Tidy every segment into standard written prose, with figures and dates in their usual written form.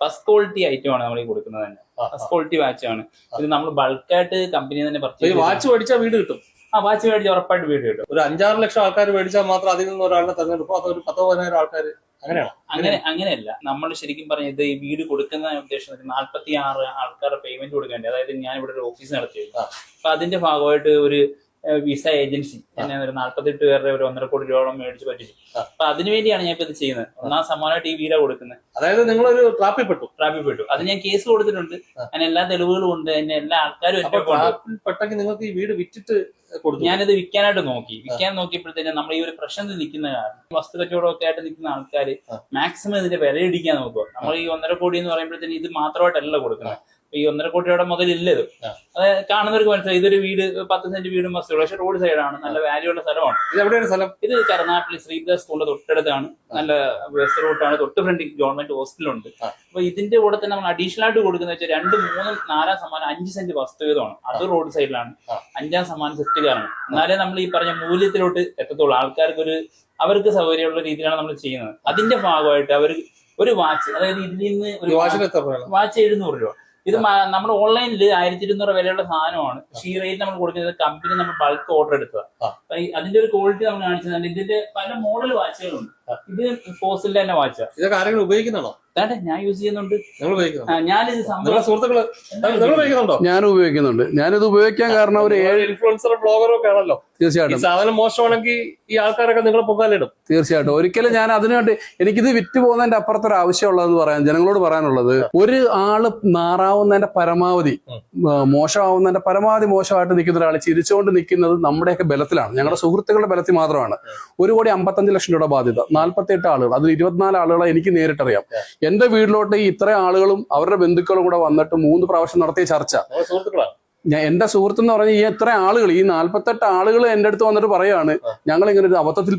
First quality item ആണ് നമ്മൾ ഈ കൊടുക്കുന്നത് തന്നെ. ഫസ്റ്റ് ക്വാളിറ്റി വാച്ചാണ് ഇത്. നമ്മൾ ബൾക്കായിട്ട് കമ്പനി തന്നെ പർച്ചേസ്. വാച്ച് മേടിച്ചാൽ വീട് കിട്ടും. വാച്ച് മേടിച്ചാൽ ഉറപ്പായിട്ട് വീട് കിട്ടും. ഒരു 5-6 ലക്ഷം ആൾക്കാർ മേടിച്ചാൽ മാത്രം അതിൽ നിന്ന് ഒരാളെ തെരഞ്ഞെടുക്കും. അതൊരു 10-15 ആൾക്കാർ അങ്ങനെയല്ല. നമ്മൾ ശരിക്കും പറഞ്ഞത് ഈ വീട് കൊടുക്കുന്ന ഉദ്ദേശം 46 ആൾക്കാരുടെ പേയ്മെന്റ് കൊടുക്കേണ്ടത്. അതായത് ഞാൻ ഇവിടെ ഒരു ഓഫീസ് നടത്തിയിരുന്നു. അപ്പൊ അതിന്റെ ഭാഗമായിട്ട് ഒരു വിസ ഏജൻസി എന്നെ ഒരു 48 പേരുടെ ഒരു 1.5 കോടി രൂപയോളം മേടിച്ച് പറ്റിച്ചു. അപ്പൊ അതിനുവേണ്ടിയാണ് ഞാൻ ഇപ്പൊ ഇത് ചെയ്യുന്നത്. ഒന്നാം സമ്മാനമായിട്ട് ഈ വീടാ കൊടുക്കുന്നത്. അതായത് നിങ്ങളൊരു ട്രാപ്പിൽ പെട്ടു. അത് ഞാൻ കേസ് കൊടുത്തിട്ടുണ്ട്. അതിന് എല്ലാ തെളിവുകളും ഉണ്ട്. എന്നെ എല്ലാ ആൾക്കാരും പെട്ടെങ്കിൽ നിങ്ങൾക്ക് ഈ വീട് വിറ്റിട്ട് ഞാനിത് വിൽക്കാനായിട്ട് വിൽക്കാൻ നോക്കിയപ്പോഴത്തേക്കും നമ്മൾ ഈ ഒരു പ്രശ്നത്തിൽ നിൽക്കുന്ന കാരണം വസ്തു കച്ചവടമൊക്കെ ആയിട്ട് നിൽക്കുന്ന ആൾക്കാര് മാക്സിമം ഇതിന്റെ വില ഇടിക്കാൻ നോക്കുക. നമ്മൾ ഈ 1.5 കോടി എന്ന് പറയുമ്പോഴത്തേക്കും ഇത് മാത്രമായിട്ടല്ല കൊടുക്കുന്നത്. ഈ 1.5 കോടിയുടെ മുതലില്ല ഇത്. അത് കാണുന്നവർക്ക് മനസ്സിലായി ഇതൊരു വീട് 10 സെന്റ് വീടും വസ്തു, പക്ഷെ റോഡ് സൈഡാണ്, നല്ല വാല്യൂ ഉള്ള സ്ഥലമാണ്. ഇത് എവിടെയാണ് സ്ഥലം? ഇത് കരുനാട്ടിൽ ശ്രീധർ സ്കൂളിന്റെ തൊട്ടടുത്താണ്. നല്ല ബസ് റൂട്ടാണ്. തൊട്ട് ഫ്രണ്ടിൽ ഗവൺമെന്റ് ഹോസ്പിറ്റലുണ്ട്. അപ്പൊ ഇതിന്റെ കൂടെ തന്നെ നമ്മൾ അഡീഷണൽ ആയിട്ട് കൊടുക്കുന്ന വെച്ചാൽ 2, 3, 4 സമ്മാനം 5 സെന്റ് വസ്തു വീതമാണ്. അത് റോഡ് സൈഡിലാണ്. 5-ാം സമ്മാനം സെഫ്റ്റുകാരാണ്. എന്നാലേ നമ്മൾ ഈ പറഞ്ഞ മൂല്യത്തിലോട്ട് എത്തത്തുള്ളൂ. ആൾക്കാർക്ക് അവർക്ക് സൗകര്യമുള്ള രീതിയിലാണ് നമ്മൾ ചെയ്യുന്നത്. അതിന്റെ ഭാഗമായിട്ട് അവർ ഒരു വാച്ച്, അതായത് ഇതിൽ നിന്ന് ഒരു വാച്ച് 700 രൂപ. ഇത് നമ്മൾ ഓൺലൈനിൽ 1200 വിലയുള്ള സാധനമാണ്. പക്ഷേ ഈ റേറ്റ് നമ്മൾ കൊടുക്കുന്നത് കമ്പനി നമ്മൾ ബൾക്ക് ഓർഡർ എടുത്തതാണ്. അതിന്റെ ഒരു ക്വാളിറ്റി നമ്മൾ കാണിച്ചതാണ്. ഇതിന്റെ പല മോഡൽ വാച്ചുകളുണ്ട്. ഇത് ഫോസിലിന്റെ തന്നെ വാച്ചാണ്. ഇതൊക്കെ ആരെങ്കിലും ഉപയോഗിക്കുന്നതാണോ? ഞാൻ യൂസ് ചെയ്യുന്നുണ്ട്. ഞാൻ ഉപയോഗിക്കുന്നുണ്ട്. ഞാനിത് ഉപയോഗിക്കാൻ കാരണം ഒരു 7 ഇൻഫ്ലുവൻസർ ബ്ലോഗറും ഒക്കെ ആണല്ലോ. തീർച്ചയായിട്ടും സാധനം മോശമാണെങ്കിൽ ഈ ആൾക്കാരൊക്കെ നിങ്ങളെ പൊക്കാലിടും. തീർച്ചയായിട്ടും. ഒരിക്കലും ഞാൻ അതിനുവേണ്ടി എനിക്കിത് വിറ്റ് പോകുന്നതിന്റെ അപ്പുറത്തൊരു ആവശ്യമുള്ളതെന്ന് പറയാൻ ജനങ്ങളോട് പറയാനുള്ളത്, ഒരു ആള് നാറാവുന്നതിന്റെ പരമാവധി മോശമാവുന്നതിന്റെ പരമാവധി മോശമായിട്ട് നിൽക്കുന്ന ഒരാൾ ചിരിച്ചുകൊണ്ട് നിൽക്കുന്നത് നമ്മുടെയൊക്കെ ബലത്തിലാണ്, ഞങ്ങളുടെ സുഹൃത്തുക്കളുടെ ബലത്തിൽ മാത്രമാണ്. 1,55,00,000 രൂപ ബാധ്യത, 48 ആളുകൾ, അതിൽ 24 ആളുകളെ എനിക്ക് നേരിട്ടറിയാം. എന്റെ വീട്ടിലോട്ട് ഇത്രയും ആളുകളും അവരുടെ ബന്ധുക്കളും കൂടെ വന്നിട്ട് 3 പ്രാവശ്യം നടത്തിയ ചർച്ച. എന്റെ സുഹൃത്ത് എന്ന് പറഞ്ഞാൽ ഈ എത്ര ആളുകൾ, ഈ 48 ആളുകൾ എന്റെ അടുത്ത് വന്നിട്ട് പറയാണ്, ഞങ്ങൾ ഇങ്ങനെ ഒരു അബദ്ധത്തിൽ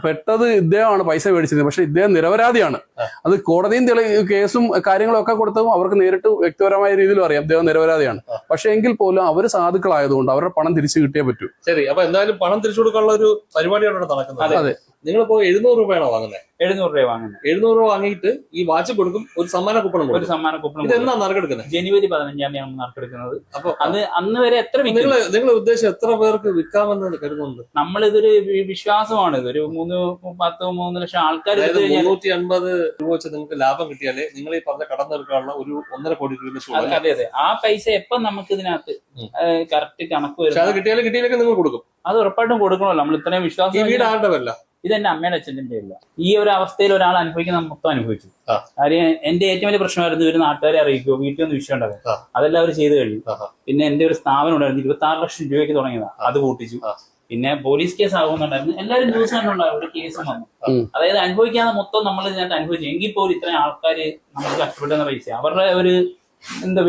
പെട്ടത് ഇദ്ദേഹമാണ് പൈസ മേടിച്ചത്, പക്ഷെ ഇദ്ദേഹം നിരപരാധിയാണ്. അത് കോടതിയും കേസും കാര്യങ്ങളും ഒക്കെ കൊടുത്തതും അവർക്ക് നേരിട്ട് വ്യക്തിപരമായ രീതിയിലും അറിയാം ഇദ്ദേഹം നിരപരാധിയാണ്. പക്ഷെ എങ്കിൽ പോലും അവർ സാധുക്കളായതുകൊണ്ട് അവരുടെ പണം തിരിച്ചു കിട്ടിയേ പറ്റൂ. ശരി, അപ്പൊ എന്തായാലും പണം തിരിച്ചു കൊടുക്കാനുള്ള ഒരു പരിപാടിയാണ് നടക്കുന്നത്. അതെ. നിങ്ങളിപ്പോ 700 രൂപയാണോ വാങ്ങുന്നത്? 700 രൂപ വാങ്ങുന്നത്. 700 രൂപ വാങ്ങിയിട്ട് ഈ വാച്ച് കൊടുക്കും, ഒരു സമ്മാന കൂപ്പൺ കൊടുക്കും. ഇതെന്നാ നറുക്കെടുക്കുന്നത്? ജനുവരി 15-ാം നറുക്കെടുക്കുന്നത്. അപ്പൊ അത് അന്ന് വരെ എത്ര നിങ്ങൾ ഉദ്ദേശം എത്ര പേർക്ക് വിൽക്കാമെന്ന് കരുതുന്നുണ്ട്? നമ്മളിതൊരു വിശ്വാസമാണ്. ഇതൊരു 3 ലക്ഷം ആൾക്കാർ 350 രൂപ വെച്ച് നിങ്ങൾക്ക് ലാഭം കിട്ടിയാലേ നിങ്ങൾ ഈ പറഞ്ഞ കടം തീർക്കാനുള്ള ഒരു 1.5 കോടി രൂപ. അതെ. ആ പൈസ എപ്പം നമുക്ക് ഇതിനകത്ത് കറക്റ്റ് കണക്ക് വരും. അത് കിട്ടിയാലേക്ക് നിങ്ങൾ കൊടുക്കും. അത് ഉറപ്പായിട്ടും കൊടുക്കണമല്ലോ. നമ്മൾ ഇത്രയും വിശ്വാസം. ഈ വീട് ആരുടെ പേരല്ല? ഇതെന്റെ അമ്മയുടെ അച്ഛൻ്റെ ഇല്ല. ഈ ഒരു അവസ്ഥയിൽ ഒരാൾ അനുഭവിക്കുന്ന മൊത്തം അനുഭവിച്ചു. കാര്യം എന്റെ ഏറ്റവും വലിയ പ്രശ്നമായിരുന്നു ഇവര് നാട്ടുകാരെ അറിയിക്കുമോ, വീട്ടിൽ ഒന്ന് വിഷയം ഉണ്ടാകും. അതെല്ലാം അവർ ചെയ്തു കഴിഞ്ഞു. പിന്നെ എന്റെ ഒരു സ്ഥാപനം ഉണ്ടായിരുന്നു, 26 ലക്ഷം രൂപയ്ക്ക് തുടങ്ങിയതാണ്. അത് കൂട്ടിച്ചു. പിന്നെ പോലീസ് കേസ് ആകുന്നുണ്ടായിരുന്നു. എല്ലാവരും ന്യൂസ് കണ്ടുണ്ടാവും. ഒരു കേസും വന്നു. അതായത് അനുഭവിക്കാതെ മൊത്തം നമ്മൾ ഇതിനകത്ത് അനുഭവിച്ചു. എങ്കിൽ പോലും ഇത്രയും ആൾക്കാര് നമുക്ക് കഷ്ടപ്പെടുന്ന പൈസ അവരുടെ ഒരു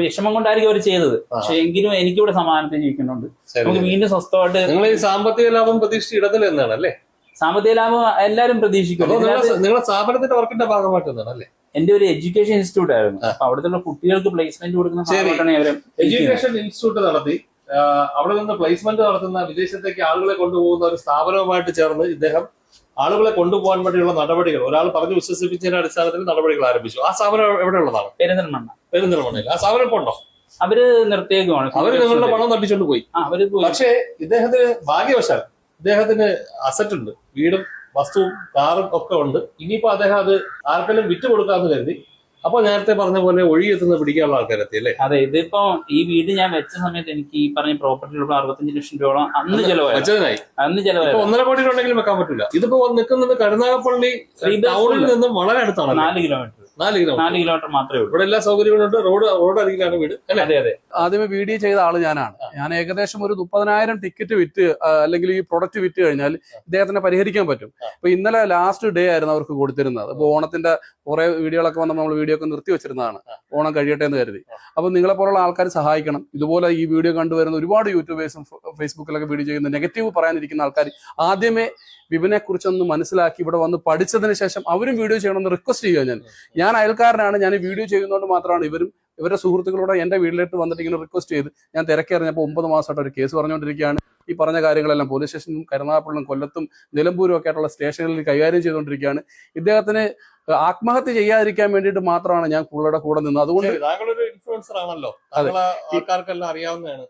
വിഷമം കൊണ്ടായിരിക്കും അവർ ചെയ്തത്. പക്ഷെ എങ്കിലും എനിക്കിവിടെ സമാധാനത്തിൽ ജീവിക്കുന്നുണ്ട്. നമുക്ക് വീണ്ടും സ്വസ്ഥമായിട്ട്. നിങ്ങൾ ഈ സാമ്പത്തിക ലാഭം പ്രതീക്ഷിച്ച് ഇടത്തിൽ എന്നാണ് അല്ലേ? സാമ്പത്തിക ലാഭം എല്ലാവരും പ്രതീക്ഷിക്കും. നിങ്ങളുടെ സ്ഥാപനത്തിന്റെ വർക്കിന്റെ ഭാഗമായിട്ടാണ് അല്ലേ? എന്റെ ഒരു എഡ്യൂക്കേഷൻ ഇൻസ്റ്റിറ്റ്യൂട്ട് ആയിരുന്നു. അപ്പൊ അവിടുത്തെ കുട്ടികൾക്ക് പ്ലേസ്മെന്റ് കൊടുക്കുന്ന എഡ്യൂക്കേഷൻ ഇൻസ്റ്റിറ്റ്യൂട്ട് നടത്തി അവിടെ നിന്ന് പ്ലേസ്മെന്റ് നടത്തുന്ന വിദേശത്തേക്ക് ആളുകളെ കൊണ്ടുപോകുന്ന ഒരു സ്ഥാപനവുമായിട്ട് ചേർന്ന് ഇദ്ദേഹം ആളുകളെ കൊണ്ടുപോകാൻ വേണ്ടിയുള്ള നടപടികൾ ഒരാൾ പറഞ്ഞു വിശ്വസിപ്പിച്ചതിന്റെ അടിസ്ഥാനത്തിൽ നടപടികൾ ആരംഭിച്ചു. ആ സ്ഥാപനം എവിടെയുള്ളതാണ്? പെരിന്തൽമണ്ണയിൽ. ആ സ്ഥാപനം ഇപ്പൊ ഉണ്ടോ? അവര് നിർത്തിയേക്കുവാണ്. അവര് നിങ്ങളുടെ പണം തട്ടിച്ചോണ്ട് പോയി. പക്ഷേ ഇദ്ദേഹത്തിന് ഭാഗ്യവശാൽ ഇദ്ദേഹത്തിന് അസറ്റ് ഉണ്ട്, വീടും വസ്തുവും കാറും ഒക്കെ ഉണ്ട്. ഇനിയിപ്പോ അദ്ദേഹം അത് ആർക്കെങ്കിലും വിറ്റ് കൊടുക്കാന്ന് കരുതി. അപ്പൊ നേരത്തെ പറഞ്ഞ പോലെ ഒഴുകിയെത്തുന്ന പിടിക്കാനുള്ള ആൾക്കാരെത്തി അല്ലേ? അതെ. ഇതിപ്പോ ഈ വീട് ഞാൻ വെച്ച സമയത്ത് എനിക്ക് ഈ പറഞ്ഞ പ്രോപ്പർട്ടിയിലുള്ള 65 ലക്ഷം രൂപ അന്ന് ചെലവായി. 1.5 കോടി ഉണ്ടെങ്കിലും വെക്കാൻ പറ്റില്ല. ഇതിപ്പോ നിൽക്കുന്നത് കരുനാഗപ്പള്ളി ടൗണിൽ നിന്നും വളരെ അടുത്താണ്. 4 കിലോമീറ്റർ മാത്രമേ ഉള്ളൂ. ഇവിടെ എല്ലാ സൗകര്യങ്ങളുണ്ട്. റോഡ് അരികിലാണ് വീട്. അതെ. ആദ്യമേ വീഡിയോ ചെയ്ത ആള് ഞാനാണ്. ഞാൻ ഏകദേശം ഒരു 30,000 ടിക്കറ്റ് വിറ്റ് അല്ലെങ്കിൽ ഈ പ്രൊഡക്റ്റ് വിറ്റ് കഴിഞ്ഞാൽ ഇദ്ദേഹത്തിനെ പരിഹരിക്കാൻ പറ്റും. അപ്പൊ ഇന്നലെ ലാസ്റ്റ് ഡേ ആയിരുന്നു അവർക്ക് കൊടുത്തിരുന്നത്. അപ്പൊ ഓണത്തിന്റെ കുറെ വീഡിയോകളൊക്കെ വന്നപ്പോൾ നമ്മൾ വീഡിയോ ഒക്കെ നിർത്തി വെച്ചിരുന്നതാണ്, ഓണം കഴിയട്ടെ എന്ന് കരുതി. അപ്പൊ നിങ്ങളെ പോലുള്ള ആൾക്കാർ സഹായിക്കണം. ഇതുപോലെ ഈ വീഡിയോ കണ്ടുവരുന്ന ഒരുപാട് യൂട്യൂബേഴ്സും ഫേസ്ബുക്കിലൊക്കെ വീഡിയോ ചെയ്യുന്ന നെഗറ്റീവ് പറയാനിരിക്കുന്ന ആൾക്കാർ ആദ്യമേ വിപിനെ കുറിച്ചൊന്ന് മനസ്സിലാക്കി ഇവിടെ വന്ന് പഠിച്ചതിന് ശേഷം അവരും വീഡിയോ ചെയ്യണമെന്ന് റിക്വസ്റ്റ് ചെയ്യുക. ഞാൻ അയൽക്കാരനാണ്. ഞാൻ ഈ വീഡിയോ ചെയ്യുന്നതുകൊണ്ട് മാത്രമാണ് ഇവരുടെ സുഹൃത്തുക്കളോട് എന്റെ വീട്ടിലേക്ക് വന്നിട്ട് ഇങ്ങനെ റിക്വസ്റ്റ് ചെയ്ത് ഞാൻ തിരക്കേറിഞ്ഞപ്പോൾ 9 മാസമായിട്ട് ഒരു കേസ് പറഞ്ഞുകൊണ്ടിരിക്കുകയാണ്. ഈ പറഞ്ഞ കാര്യങ്ങളെല്ലാം പോലീസ് സ്റ്റേഷനും കരുനാഗപ്പള്ളിയും കൊല്ലത്തും നിലമ്പൂരും ഒക്കെ ആയിട്ടുള്ള സ്റ്റേഷനുകളിൽ കൈകാര്യം ചെയ്തുകൊണ്ടിരിക്കുകയാണ്. ഇദ്ദേഹത്തിന് ആത്മഹത്യ ചെയ്യാതിരിക്കാൻ വേണ്ടിയിട്ട് മാത്രമാണ് ഞാൻ പുള്ളിയുടെ കൂടെ നിന്നത്. അതുകൊണ്ട് താങ്കളൊരു ഇൻഫ്ലുവൻസർ ആണല്ലോ, താങ്കളെ ആൾക്കാർക്കെല്ലാം അറിയാവുന്നതാണ്.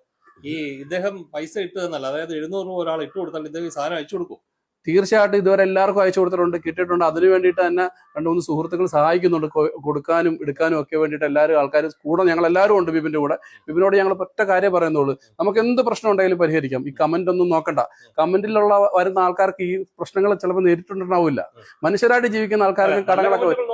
ഈ ഇദ്ദേഹം പൈസ ഇട്ട് തന്നല്ല, അതായത് 700 രൂപ ഒരാൾ ഇട്ട് കൊടുത്താൽ ഇദ്ദേഹം ഈ സാധനം അയച്ചു കൊടുക്കും. തീർച്ചയായിട്ടും ഇതുവരെ എല്ലാവർക്കും അയച്ചു കൊടുത്തിട്ടുണ്ട്, കിട്ടിയിട്ടുണ്ട്. അതിനു വേണ്ടിയിട്ട് തന്നെ 2-3 സുഹൃത്തുക്കൾ സഹായിക്കുന്നുണ്ട്, കൊടുക്കാനും എടുക്കാനും ഒക്കെ വേണ്ടിയിട്ട്. എല്ലാവരും ആൾക്കാർ കൂടെ ഞങ്ങൾ എല്ലാവരും ഉണ്ട് ബിബിന്റെ കൂടെ. ബിബിനോട് ഞങ്ങൾ ഒറ്റ കാര്യം പറയുന്നുള്ളൂ, നമുക്ക് എന്ത് പ്രശ്നം ഉണ്ടെങ്കിലും പരിഹരിക്കാം. ഈ കമന്റ് ഒന്നും നോക്കണ്ട. കമന്റിലുള്ള വരുന്ന ആൾക്കാർക്ക് ഈ പ്രശ്നങ്ങൾ ചിലപ്പോൾ നേരിട്ടുണ്ടാവില്ല. മനുഷ്യരായിട്ട് ജീവിക്കുന്ന ആൾക്കാർക്ക് കടകളൊക്കെ വരും.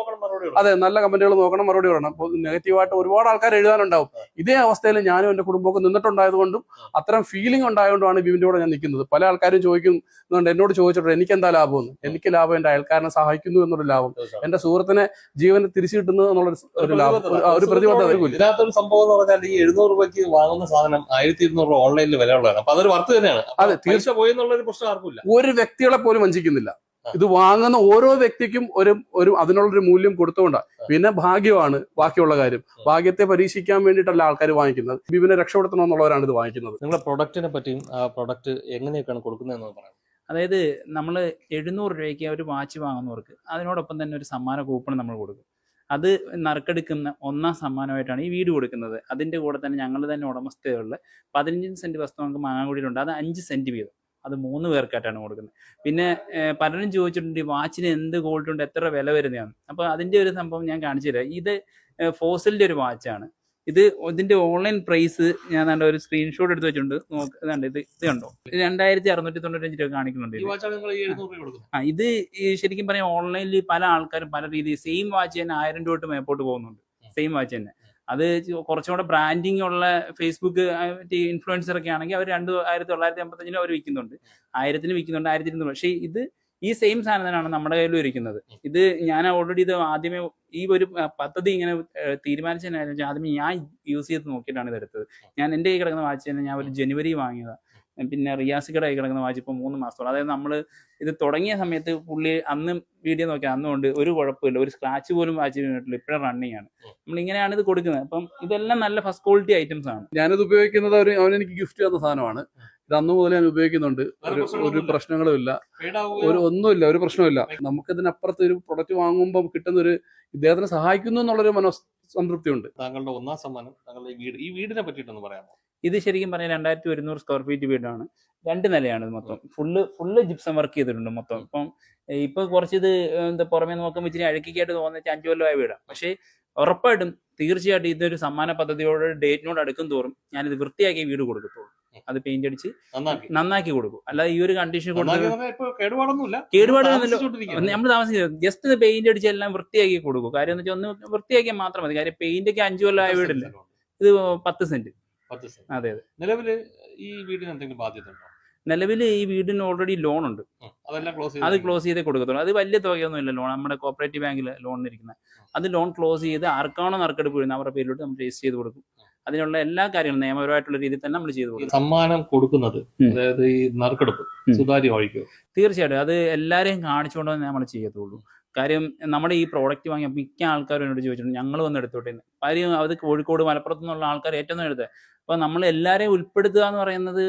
അതെ, നല്ല കമന്റുകൾ നോക്കണം, മറുപടി പറയണം. അപ്പോൾ നെഗറ്റീവായിട്ട് ഒരുപാട് ആൾക്കാർ എഴുതാനുണ്ടാവും. ഇതേ അവസ്ഥയിൽ ഞാനും എന്റെ കുടുംബമൊക്കെ നിന്നിട്ടുണ്ടായതുകൊണ്ടും അത്തരം ഫീലിംഗ് ഉണ്ടായതുകൊണ്ടാണ് ബിബിന്റെ കൂടെ ഞാൻ നിൽക്കുന്നത്. പല ആൾക്കാരും ചോദിക്കുന്നുണ്ട്, എന്നോട് ചോദിച്ചിട്ടുണ്ട് എനിക്ക് എന്താ ലാഭമെന്ന്. എനിക്ക് ലാഭം എന്റെ അയൽക്കാരനെ സഹായിക്കുന്നു എന്നൊരു ലാഭം, എന്റെ സുഹൃത്തിനെ ജീവന് തിരിച്ചു കിട്ടുന്നു എന്നുള്ള ഒരു ലാഭം, ഒരു പ്രതിബദ്ധത. ഇതിനകത്തൊരു സംഭവം എന്ന് പറഞ്ഞാൽ ഈ 700 രൂപയ്ക്ക് വാങ്ങുന്ന സാധനം 1200 രൂപ ഓൺലൈനിൽ വില ഉള്ളതാണ്. അപ്പൊ അതൊരു വർത്ത് തന്നെയാണ്. അതെ, തീർച്ച പോയി എന്നുള്ളൊരു പ്രശ്നം ആർക്കില്ല. ഒരു വ്യക്തികളെ പോലും വഞ്ചിക്കുന്നില്ല. ഇത് വാങ്ങുന്ന ഓരോ വ്യക്തിക്കും ഒരു അതിനുള്ളൊരു മൂല്യം കൊടുത്തുകൊണ്ടാണ്. പിന്നെ ഭാഗ്യമാണ് ബാക്കിയുള്ള കാര്യം. ഭാഗ്യത്തെ പരീക്ഷിക്കാൻ വേണ്ടിയിട്ടല്ല ആൾക്കാർ വാങ്ങിക്കുന്നത്, ബിബിനെ രക്ഷപ്പെടുത്തണമെന്നുള്ളവരാണ് ഇത് വാങ്ങിക്കുന്നത്. നിങ്ങളുടെ പ്രൊഡക്റ്റിനെ പറ്റിയും ആ പ്രൊഡക്റ്റ് എങ്ങനെയൊക്കെയാണ് കൊടുക്കുന്നതെന്ന് പറയാം. അതായത് നമ്മൾ 700 രൂപയ്ക്ക് ഒരു വാച്ച് വാങ്ങുന്നവർക്ക് അതിനോടൊപ്പം തന്നെ ഒരു സമ്മാന കൂപ്പൺ നമ്മൾ കൊടുക്കും. അത് നറുക്കെടുക്കുന്ന 1ാം സമ്മാനമായിട്ടാണ് ഈ വീട് കൊടുക്കുന്നത്. അതിൻ്റെ കൂടെ തന്നെ ഞങ്ങൾ തന്നെ ഉടമസ്ഥതയുള്ള 15 സെന്റ് വസ്തു നമുക്ക് മാങ്ങാങ്കുടിയിലുണ്ട്. അത് 5 സെന്റ് വീതം, അത് 3 പേർക്കായിട്ടാണ് കൊടുക്കുന്നത്. പിന്നെ പലരും ചോദിച്ചിട്ടുണ്ട് ഈ വാച്ചിന് എന്ത് ഗോൾഡ് ഉണ്ട്, എത്ര വില വരുന്നതാണ്. അപ്പോൾ അതിൻ്റെ ഒരു സംഭവം ഞാൻ കാണിച്ചു തരാം. ഇത് ഫോസിലിൻ്റെ ഒരു വാച്ചാണ്. ഇതിന്റെ ഓൺലൈൻ പ്രൈസ് ഞാൻ നല്ല ഒരു സ്ക്രീൻഷോട്ട് എടുത്ത് വെച്ചിട്ടുണ്ട്. നോക്കുന്നുണ്ട്, ഇത് കണ്ടോ, 2695 രൂപ കാണിക്കുന്നുണ്ട്. ഇത് ശരിക്കും പറയാം ഓൺലൈനിൽ പല ആൾക്കാരും പല രീതിയിൽ സെയിം വാച്ച് തന്നെ 1000 രൂപ തൊട്ട് മേപ്പോട്ട് പോകുന്നുണ്ട്. സെയിം വാച്ച് തന്നെ. അത് കുറച്ചും കൂടെ ബ്രാൻഡിങ് ഉള്ള ഫേസ്ബുക്ക് ഇൻഫ്ലുവൻസർ ഒക്കെ ആണെങ്കിൽ അവർ 2955 അവർ വിൽക്കുന്നുണ്ട്, 1000-ന് വിൽക്കുന്നുണ്ട്, 1200. പക്ഷേ ഇത് ഈ സെയിം സാധനം തന്നെയാണ് നമ്മുടെ കയ്യിലും ഇരിക്കുന്നത്. ഇത് ഞാൻ ഓൾറെഡി ഇത് ആദ്യമേ ഈ ഒരു പദ്ധതി ഇങ്ങനെ തീരുമാനിച്ചതിനായിരുന്നു ആദ്യമേ ഞാൻ യൂസ് ചെയ്ത് നോക്കിയിട്ടാണ് ഇത് എടുത്തത്. ഞാൻ എൻ്റെ കൈ കിടക്കുന്ന വാച്ച് തന്നെ ഞാൻ ഒരു ജനുവരി വാങ്ങിയതാണ്. പിന്നെ റിയാസിക്കയുടെ കൈ കിടക്കുന്ന വാച്ച് ഇപ്പോൾ 3 മാസത്തോളം. അതായത് നമ്മൾ ഇത് തുടങ്ങിയ സമയത്ത് പുള്ളി അന്ന് വീഡിയോ നോക്കിയാൽ അന്നുകൊണ്ട് ഒരു കുഴപ്പമില്ല, ഒരു സ്ക്രാച്ച് പോലും വാച്ച് വീണിട്ടില്ല, ഇപ്പോഴും റണ്ണിങ് ആണ്. നമ്മൾ ഇങ്ങനെയാണ് ഇത് കൊടുക്കുന്നത്. അപ്പം ഇതെല്ലാം നല്ല ഫസ്റ്റ് ക്വാളിറ്റി ഐറ്റംസ് ആണ്. ഞാനിത് ഉപയോഗിക്കുന്നത് അവനെനിക്ക് ഗിഫ്റ്റ് തന്ന സാധനമാണ്. ഇത് അന്ന് മുതൽ ഞാൻ ഉപയോഗിക്കുന്നുണ്ട്. ഒരു പ്രശ്നങ്ങളും ഇല്ല, ഒന്നുമില്ല, ഒരു പ്രശ്നമില്ല. നമുക്കിതിനപ്പുറത്ത് ഒരു പ്രൊഡക്റ്റ് വാങ്ങുമ്പോൾ കിട്ടുന്നൊരു ഇദ്ദേഹത്തിനെ സഹായിക്കുന്നു എന്നുള്ളൊരു മനസ്സംതൃപ്തി ഉണ്ട്. താങ്കളുടെ 1ാം സമ്മാനം, താങ്കളുടെ ഈ വീടിനെ പറ്റിയിട്ടൊന്ന് പറയാമോ? ഇത് ശരിക്കും പറഞ്ഞാൽ 2100 സ്ക്വയർ ഫീറ്റ് വീടാണ്. 2 നിലയാണ് ഇത് മൊത്തം. ഫുള്ള് ജിപ്സം വർക്ക് ചെയ്തിട്ടുണ്ട് മൊത്തം. ഇപ്പൊ കുറച്ചിത് എന്താ പുറമേ നോക്കുമ്പോൾ ഇച്ചിരി അഴുക്കിക്കായിട്ട് തോന്നിച്ച 5 കൊല്ലമായ വീടാണ്. പക്ഷേ ഉറപ്പായിട്ടും തീർച്ചയായിട്ടും ഇതൊരു സമ്മാന പദ്ധതിയോട് ഡേറ്റിനോട് അടുക്കും തോറും ഞാനിത് വൃത്തിയാക്കി വീട് കൊടുക്കത്തുള്ളൂ. അത് പെയിന്റ് അടിച്ച് നന്നാക്കി കൊടുക്കും. അല്ലാതെ ഈ ഒരു കണ്ടീഷൻ കേടുപാടൊന്നുമില്ല. നമ്മൾ താമസിക്കുന്നത് ജസ്റ്റ് ഇത് പെയിന്റ് അടിച്ച് എല്ലാം വൃത്തിയാക്കി കൊടുക്കും. കാര്യം എന്ന് വെച്ചാൽ ഒന്ന് വൃത്തിയാക്കിയാൽ മാത്രം മതി. കാര്യം പെയിന്റൊക്കെ 5 കൊല്ലമായ വീടില്ല, ഇത് 10 സെന്റ്. അതെ. നിലവില് ഈ വീടിന് എന്തെങ്കിലും ബാധ്യത ഉണ്ടോ? നിലവിൽ ഈ വീടിന് ഓൾറെഡി ലോൺ ഉണ്ട്, അത് ക്ലോസ് ചെയ്തേ കൊടുക്കത്തുള്ളൂ. അത് വലിയ തുകയൊന്നും ഇല്ല. ലോൺ നമ്മുടെ കോപ്പറേറ്റീവ് ബാങ്കിൽ ലോൺ ഇരിക്കുന്നത്. അത് ലോൺ ക്ലോസ് ചെയ്ത് ആർക്കാണോ നറുക്കെടുപ്പ് വീഴുന്നത് അവരുടെ പേരിലോട്ട് നമ്മൾ രജിസ്റ്റർ ചെയ്ത് കൊടുക്കും. അതിനുള്ള എല്ലാ കാര്യങ്ങളും നിയമപരമായിട്ടുള്ള രീതിയിൽ തന്നെ നമ്മൾ ചെയ്തു കൊടുക്കും. സമ്മാനം കൊടുക്കുന്നത്, അതായത് ഈ നറുക്കെടുപ്പ് സുതാര്യമായിരിക്കും. തീർച്ചയായിട്ടും അത് എല്ലാവരെയും കാണിച്ചുകൊണ്ട് തന്നെ നമ്മൾ ചെയ്യത്തുള്ളൂ. കാര്യം നമ്മുടെ ഈ പ്രോഡക്റ്റ് വാങ്ങിയ മിക്ക ആൾക്കാരും എന്നോട് ചോദിച്ചിട്ടുണ്ട് ഞങ്ങൾ വന്ന് എടുത്തോട്ടെ. കാര്യം അത് കോഴിക്കോട് മലപ്പുറത്തു നിന്നുള്ള ആൾക്കാർ ഏറ്റവും എടുത്തത്. അപ്പൊ നമ്മൾ എല്ലാവരെയും ഉൾപ്പെടുത്തുക എന്ന് പറയുന്നത്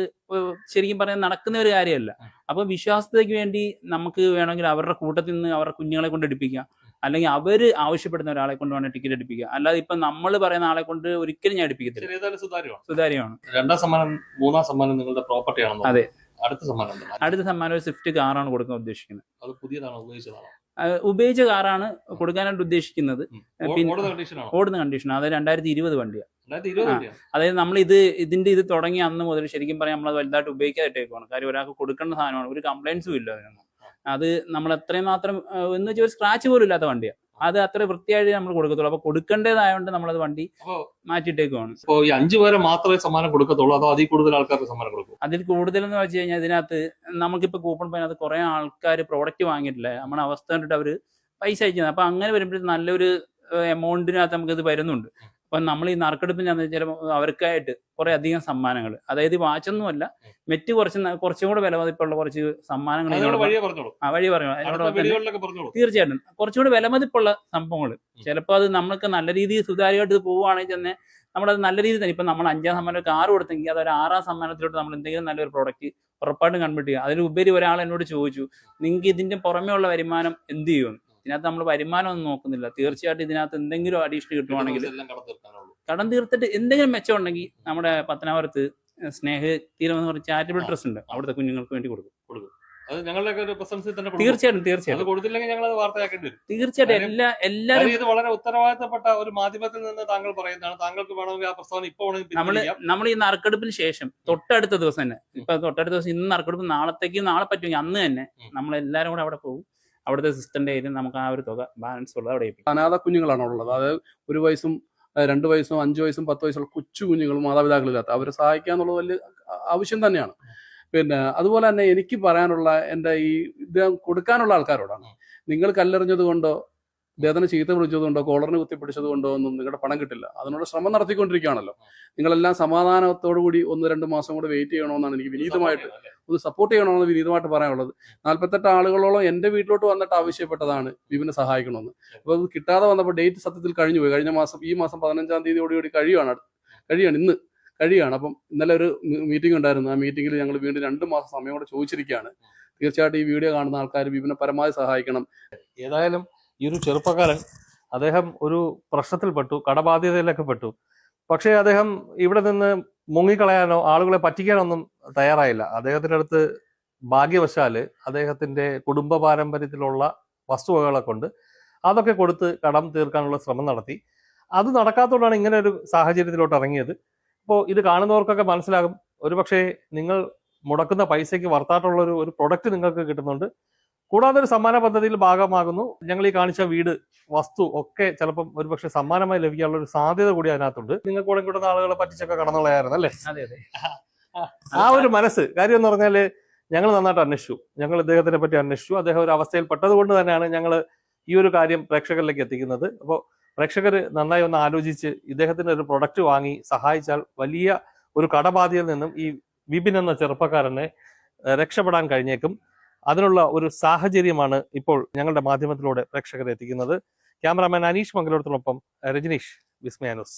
ശരിക്കും പറയാൻ നടക്കുന്ന ഒരു കാര്യമല്ല. അപ്പൊ വിശ്വാസതയ്ക്ക് വേണ്ടി നമുക്ക് വേണമെങ്കിൽ അവരുടെ കൂട്ടത്തിൽ നിന്ന് അവരുടെ കുഞ്ഞുങ്ങളെ കൊണ്ട് എടുപ്പിക്കാം, അല്ലെങ്കിൽ അവര് ആവശ്യപ്പെടുന്ന ഒരാളെ കൊണ്ട് വേണം ടിക്കറ്റ് എടുപ്പിക്കുക. അല്ലാതെ ഇപ്പൊ നമ്മൾ പറയുന്ന ആളെ കൊണ്ട് ഒരിക്കലും ഞാൻ എടുപ്പിക്കത്തില്ല. സുതാര്യമാണ്. 2ാം സമ്മാനം 3ാം സമ്മാനം നിങ്ങളുടെ പ്രോപ്പർട്ടി ആണോ? അതെ. അടുത്ത സമ്മാനം ഒരു സ്വിഫ്റ്റ് കാറാണ് കൊടുക്കാൻ ഉദ്ദേശിക്കുന്നത്. അത് പുതിയതാണോ, ഉപയോഗിച്ചതാണോ? ഉപയോഗിച്ച കാറാണ് കൊടുക്കാനായിട്ട് ഉദ്ദേശിക്കുന്നത്. ഓടുന്ന കണ്ടീഷൻ. അത് 2020 വണ്ടിയാണ്. അതായത് നമ്മൾ ഇത് തുടങ്ങി അന്ന് മുതൽ ശരിക്കും പറയാം നമ്മളത് വലുതായിട്ട് ഉപയോഗിക്കാതിട്ടേക്കാണ്. കാര്യം ഒരാൾക്ക് കൊടുക്കേണ്ട സാധനമാണ്, ഒരു കംപ്ലൈൻസും ഇല്ല അതിനൊന്നും. അത് നമ്മൾ എത്രയും മാത്രം എന്ന് വെച്ചാൽ ഒരു സ്ക്രാച്ച് പോലും ഇല്ലാത്ത വണ്ടിയാണ്. അത് അത്ര വൃത്തിയായിട്ട് നമ്മൾ കൊടുക്കത്തുള്ളൂ. അപ്പൊ കൊടുക്കേണ്ടതായതുകൊണ്ട് നമ്മളത് വണ്ടി മാറ്റിയിട്ടേക്കുവാണ്. 5 പേരെ മാത്രമേ സമ്മാനം കൊടുക്കത്തുള്ളൂ, അതോ അതിൽ കൂടുതൽ ആൾക്കാർക്ക് സമ്മാനം കൊടുക്കും? അതിൽ കൂടുതൽ എന്ന് വെച്ച് കഴിഞ്ഞാൽ ഇതിനകത്ത് നമുക്കിപ്പോ കൂപ്പൺ പോയിനകത്ത് കുറെ ആൾക്കാർ പ്രോഡക്റ്റ് വാങ്ങിയിട്ടില്ല, നമ്മുടെ അവസ്ഥ കണ്ടിട്ട് അവര് പൈസ അയക്കുന്നത്. അപ്പൊ അങ്ങനെ വരുമ്പോഴത്തേക്ക് നല്ലൊരു എമൗണ്ടിനകത്ത് നമുക്കിത് വരുന്നുണ്ട്. അപ്പൊ നമ്മൾ ഈ നറുക്കെടുപ്പിന് ചിലപ്പോൾ അവർക്കായിട്ട് കുറെ അധികം സമ്മാനങ്ങൾ, അതായത് വാച്ചൊന്നുമല്ല, മെറ്റ് കുറച്ചും കൂടെ വിലമതിപ്പുള്ള കുറച്ച് സമ്മാനങ്ങൾ വഴി പറഞ്ഞു. തീർച്ചയായിട്ടും കുറച്ചുകൂടി വിലമതിപ്പുള്ള സംഭവങ്ങൾ. ചിലപ്പോൾ അത് നമ്മൾക്ക് നല്ല രീതിയിൽ സുതാര്യമായിട്ട് ഇത് പോവുകയാണെങ്കിൽ തന്നെ നമ്മളത് നല്ല രീതിയിൽ തന്നെ. ഇപ്പൊ നമ്മൾ 5ാം സമ്മാനം കാർ കൊടുത്തെങ്കിൽ അതൊരു 6ാം സമ്മാനത്തിലോട്ട് നമ്മൾ എന്തെങ്കിലും നല്ലൊരു പ്രോഡക്റ്റ് ഉറപ്പായിട്ടും കൺവേർട്ട് ചെയ്യുക. അതിലുപരി ഒരാൾ എന്നോട് ചോദിച്ചു നിങ്ങൾക്ക് ഇതിന്റെ പുറമേ ഉള്ള വരുമാനം എന്ത് ചെയ്യുമെന്ന്. ഇതിനകത്ത് നമ്മൾ വരുമാനം ഒന്നും നോക്കുന്നില്ല. തീർച്ചയായിട്ടും ഇതിനകത്ത് എന്തെങ്കിലും അഡീഷണൽ കിട്ടുവാണെങ്കിൽ എല്ലാം കടം തീർക്കാനുള്ളൂ. കടം തീർത്തിട്ട് എന്തെങ്കിലും മെച്ചം ഉണ്ടെങ്കിൽ നമ്മുടെ പത്തനാപുരത്ത് സ്നേഹ തീരം എന്ന് പറഞ്ഞ ചാരിറ്റബിൾ ട്രസ്റ്റ് ഉണ്ട്, അവിടുത്തെ കുഞ്ഞുങ്ങൾക്ക് വേണ്ടി കൊടുക്കും. അത് ഞങ്ങളുടെയൊക്കെ ഒരു പ്രസൻസിൽ തന്നെ കൊടുക്കും. തീർച്ചയായിട്ടും അത് കൊടുത്തില്ലെങ്കിൽ ഞങ്ങൾ അത് വാർത്തയാക്കേണ്ടി വരും. തീർച്ചയായിട്ടും എല്ലാവരും ഇത് വളരെ ഉത്തരവാദിത്തപ്പെട്ട ഒരു മാധ്യമത്തിൽ നിന്ന് താങ്കൾ പറയുന്നതാണ്. താങ്കൾക്ക് വേണമെങ്കിൽ ആ പ്രസ്താവന ഇപ്പോൾ നമ്മൾ ഈ നറുക്കെടുപ്പിന് ശേഷം തൊട്ടടുത്ത ദിവസം തന്നെ, ഇപ്പൊ തൊട്ടടുത്ത ദിവസം ഇന്ന് നറുക്കെടുപ്പ്, നാളത്തേക്ക് നാളെ പറ്റുമെങ്കിൽ അന്ന് തന്നെ നമ്മൾ എല്ലാവരും കൂടെ അവിടെ പോകും. അവിടുത്തെ സിസ്റ്ററിന്റെ കയ്യിൽ നമുക്ക് ആ ഒരു തുക ബാലൻസ് ഉള്ളത് അവിടെ ഏൽപ്പിക്കും. അനാഥ കുഞ്ഞുങ്ങളാണ് ഉള്ളത്. അതായത് 1 വയസ്സും 2 വയസ്സും 5 വയസ്സും 10 വയസ്സുള്ള കൊച്ചു കുഞ്ഞുങ്ങളും മാതാപിതാക്കളില്ലാത്ത അവരെ സഹായിക്കുക എന്നുള്ളത് വലിയ ആവശ്യം തന്നെയാണ്. പിന്നെ അതുപോലെ തന്നെ എനിക്ക് പറയാനുള്ള എൻ്റെ ഈ ഇത് കൊടുക്കാനുള്ള ആൾക്കാരോടാണ്, നിങ്ങൾ കല്ലെറിഞ്ഞത് കൊണ്ടോ അദ്ദേഹത്തിന് ചീത്ത വിളിച്ചത് കൊണ്ടോ കോളറിന് കുത്തിപ്പിടിച്ചത് കൊണ്ടോ ഒന്നും നിങ്ങളുടെ പണം കിട്ടില്ല. അതിനുള്ള ശ്രമം നടത്തിക്കൊണ്ടിരിക്കുകയാണല്ലോ. നിങ്ങളെല്ലാം സമാധാനത്തോടു കൂടി 1-2 മാസം കൂടെ വെയിറ്റ് ചെയ്യണമെന്നാണ് എനിക്ക് വിനീതമായിട്ട്, ഒന്ന് സപ്പോർട്ട് ചെയ്യണമെന്ന് വിനീതമായിട്ട് പറയാനുള്ളത്. 48 ആളുകളോളം എൻ്റെ വീട്ടിലോട്ട് വന്നിട്ട് ആവശ്യപ്പെട്ടതാണ് വിപിനെ സഹായിക്കണമെന്ന്. അപ്പോൾ അത് കിട്ടാതെ വന്നപ്പോൾ ഡേറ്റ് സത്യത്തിൽ കഴിഞ്ഞു പോയി. കഴിഞ്ഞ മാസം, ഈ മാസം 15-ാം തീയതിയോടുകൂടി കഴിയുകയാണ്, ഇന്ന് കഴിയുകയാണ്. അപ്പം ഇന്നലെ ഒരു മീറ്റിംഗ് ഉണ്ടായിരുന്നു. ആ മീറ്റിംഗിൽ ഞങ്ങൾ വീണ്ടും 2 മാസം സമയം കൂടെ ചോദിച്ചിരിക്കുകയാണ്. തീർച്ചയായിട്ടും ഈ വീഡിയോ കാണുന്ന ആൾക്കാർ വിപിനെ പരമാവധി സഹായിക്കണം. ഏതായാലും ഈ ഒരു ചെറുപ്പക്കാരൻ അദ്ദേഹം ഒരു പ്രശ്നത്തിൽപ്പെട്ടു, കടബാധ്യതയിലൊക്കെ പെട്ടു. പക്ഷേ അദ്ദേഹം ഇവിടെ നിന്ന് മുങ്ങിക്കളയാനോ ആളുകളെ പറ്റിക്കാനൊന്നും തയ്യാറായില്ല. അദ്ദേഹത്തിന്റെ അടുത്ത് ഭാഗ്യവശാല് അദ്ദേഹത്തിന്റെ കുടുംബ പാരമ്പര്യത്തിലുള്ള വസ്തുവകകളെ കൊണ്ട് അതൊക്കെ കൊടുത്ത് കടം തീർക്കാനുള്ള ശ്രമം നടത്തി. അത് നടക്കാത്തതുകൊണ്ടാണ് ഇങ്ങനെ ഒരു സാഹചര്യത്തിലോട്ട് ഇറങ്ങിയത്. അപ്പോൾ ഇത് കാണുന്നവർക്കൊക്കെ മനസ്സിലാകും, ഒരുപക്ഷെ നിങ്ങൾ മുടക്കുന്ന പൈസയ്ക്ക് വർത്തായിട്ടുള്ള ഒരു പ്രൊഡക്റ്റ് നിങ്ങൾക്ക് കിട്ടുന്നുണ്ട്. കൂടാതെ ഒരു സമ്മാന പദ്ധതിയിൽ ഭാഗമാകുന്നു. ഞങ്ങൾ ഈ കാണിച്ച വീട്, വസ്തു ഒക്കെ ചിലപ്പം ഒരുപക്ഷെ സമ്മാനമായി ലഭിക്കാനുള്ള ഒരു സാധ്യത കൂടി അതിനകത്തുണ്ട്. നിങ്ങൾക്ക് കൂടെ കിട്ടുന്ന ആളുകളെ പറ്റിച്ചൊക്കെ കടന്നുകളയായിരുന്നു അല്ലേ? ആ ഒരു മനസ്സ് കാര്യം എന്ന് പറഞ്ഞാല് ഞങ്ങൾ നന്നായിട്ട് അന്വേഷിച്ചു. ഞങ്ങൾ ഇദ്ദേഹത്തിനെ പറ്റി അന്വേഷിച്ചു. അദ്ദേഹം ഒരു അവസ്ഥയിൽ പെട്ടത് കൊണ്ട് തന്നെയാണ് ഞങ്ങൾ ഈ ഒരു കാര്യം പ്രേക്ഷകരിലേക്ക് എത്തിക്കുന്നത്. അപ്പോൾ പ്രേക്ഷകർ നന്നായി ഒന്ന് ആലോചിച്ച് ഇദ്ദേഹത്തിന് ഒരു പ്രൊഡക്റ്റ് വാങ്ങി സഹായിച്ചാൽ വലിയ ഒരു കടബാധ്യതയിൽ നിന്നും ഈ വിപിൻ എന്ന ചെറുപ്പക്കാരനെ രക്ഷപ്പെടാൻ കഴിഞ്ഞേക്കും. അതിനുള്ള ഒരു സാഹചര്യമാണ് ഇപ്പോൾ ഞങ്ങളുടെ മാധ്യമത്തിലൂടെ പ്രേക്ഷകരെ എത്തിക്കുന്നത്. ക്യാമറാമാൻ അനീഷ് മംഗലോടത്തിനൊപ്പം രജനീഷ്, വിസ്മയ ന്യൂസ്.